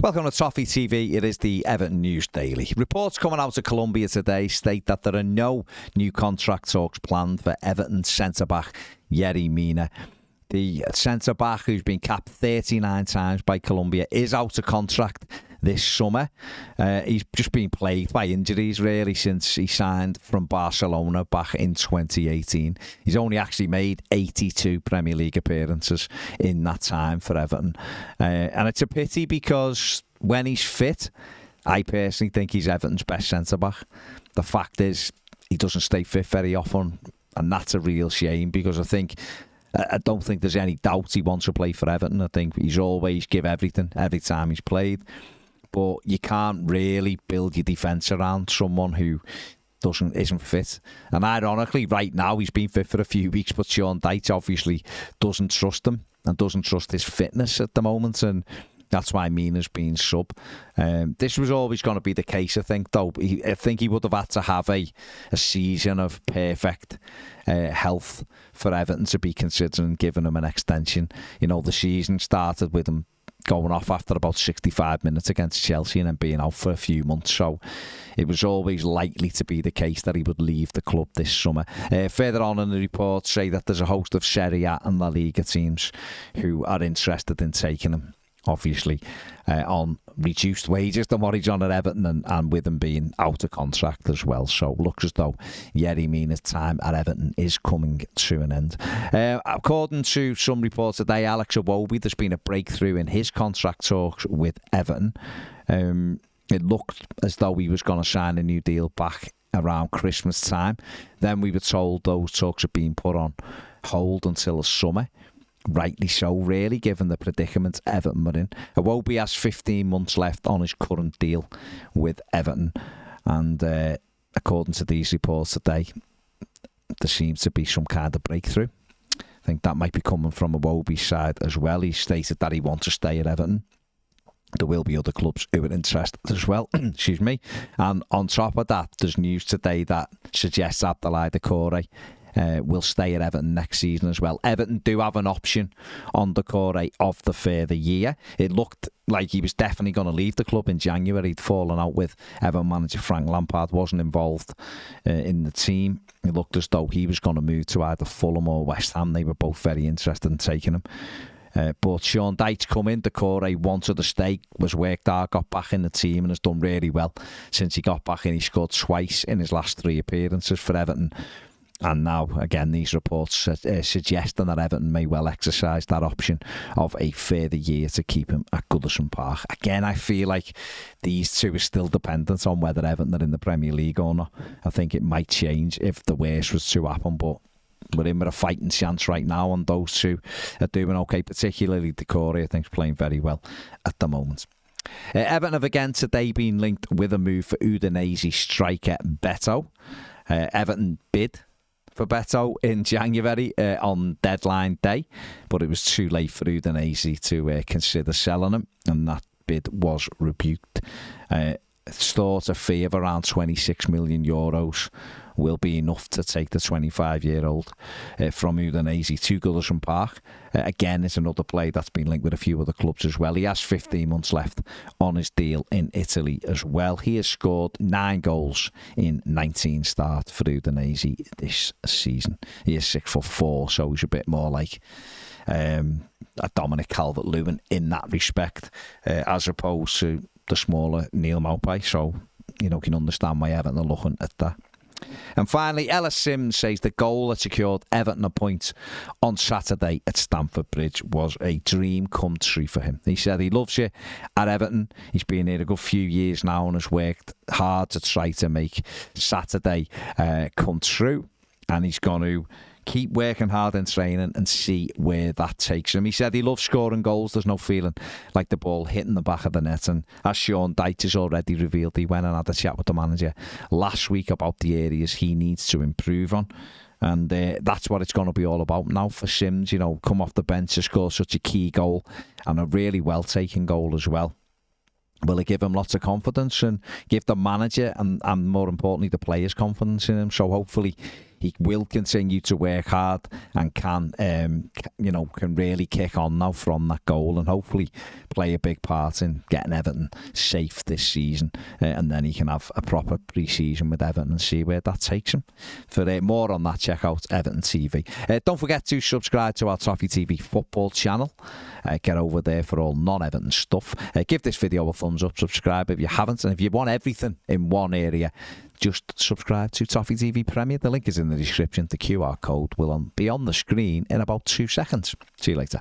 Welcome to Toffee TV. It is the Everton News Daily. Reports coming out of Colombia today state that there are no new contract talks planned for Everton centre-back Yerry Mina. The centre-back, who's been capped 39 times by Colombia, is out of contract this summer. He's just been plagued by injuries, really, since he signed from Barcelona back in 2018. He's only actually made 82 Premier League appearances in that time for Everton. And it's a pity because when he's fit, I personally think he's Everton's best centre-back. The fact is, he doesn't stay fit very often, and that's a real shame because I don't think there's any doubt he wants to play for Everton. I think he's always give everything every time he's played. But you can't really build your defence around someone who isn't fit. And ironically, right now he's been fit for a few weeks, but Sean Dyche obviously doesn't trust him and doesn't trust his fitness at the moment, and that's why Mina's been sub. This was always going to be the case, I think, though. I think he would have had to have a season of perfect health for Everton to be considering giving him an extension. You know, the season started with him going off after about 65 minutes against Chelsea and then being out for a few months. So it was always likely to be the case that he would leave the club this summer. Further on in the report say that there's a host of Serie A and La Liga teams who are interested in taking him, obviously, on reduced wages than what he's on at Everton, and with him being out of contract as well. So looks as though Yerry Mina's time at Everton is coming to an end. According to some reports today, Alex Iwobi, there's been a breakthrough in his contract talks with Everton. It looked as though he was going to sign a new deal back around Christmas time. Then we were told those talks are being put on hold until the summer. Rightly so, really, given the predicament Everton were in. Iwobi has 15 months left on his current deal with Everton, and according to these reports today, there seems to be some kind of breakthrough. I think that might be coming from Iwobi's side as well. He stated that he wants to stay at Everton. There will be other clubs who are interested as well. Excuse me. And on top of that, there's news today that suggests Abdoulaye Doucoure will stay at Everton next season as well. Everton do have an option on Doucoure of the further year. It looked like he was definitely going to leave the club in January. He'd fallen out with Everton manager Frank Lampard, wasn't involved in the team. It looked as though he was going to move to either Fulham or West Ham. They were both very interested in taking him. But Sean Dyche come in. Doucoure wanted to stay, was worked hard, got back in the team and has done really well since he got back in. He scored twice in his last 3 appearances for Everton. And now, again, these reports suggesting that Everton may well exercise that option of a further year to keep him at Goodison Park. Again, I feel like these two are still dependent on whether Everton are in the Premier League or not. I think it might change if the worst was to happen, but we're in with a fighting chance right now, and those two are doing okay, particularly Doucoure, I think, is playing very well at the moment. Everton have again today been linked with a move for Udinese striker Beto. Everton bid for Beto in January on deadline day, but it was too late for Udinese to consider selling him, and that bid was rebuked. Thought a fee of around €26 million will be enough to take the 25-year-old from Udinese to Goodison Park. Again, it's another player that's been linked with a few other clubs as well. He has 15 months left on his deal in Italy as well. He has scored 9 goals in 19 starts for Udinese this season. He is 6'4", so he's a bit more like a Dominic Calvert-Lewin in that respect, as opposed to the smaller Neil Maupay. So, you can understand why Everton are looking at that. And finally, Ellis Sims says the goal that secured Everton a point on Saturday at Stamford Bridge was a dream come true for him. He said he loves you at Everton. He's been here a good few years now and has worked hard to try to make Saturday come true. And he's going to keep working hard in training and see where that takes him. He said he loves scoring goals. There's no feeling like the ball hitting the back of the net. And as Sean Dyche has already revealed, he went and had a chat with the manager last week about the areas he needs to improve on. And that's what it's going to be all about now for Sims. Come off the bench to score such a key goal and a really well-taken goal as well. Will it give him lots of confidence and give the manager and more importantly the players confidence in him? So hopefully he will continue to work hard and can really kick on now from that goal and hopefully play a big part in getting Everton safe this season. And then he can have a proper pre-season with Everton and see where that takes him. For more on that, check out Everton TV. Don't forget to subscribe to our Toffee TV football channel. Get over there for all non-Everton stuff. Give this video a thumbs up, subscribe if you haven't, and if you want everything in one area, just subscribe to Toffee TV Premier. The link is in the description. The QR code will be on the screen in about 2 seconds. See you later.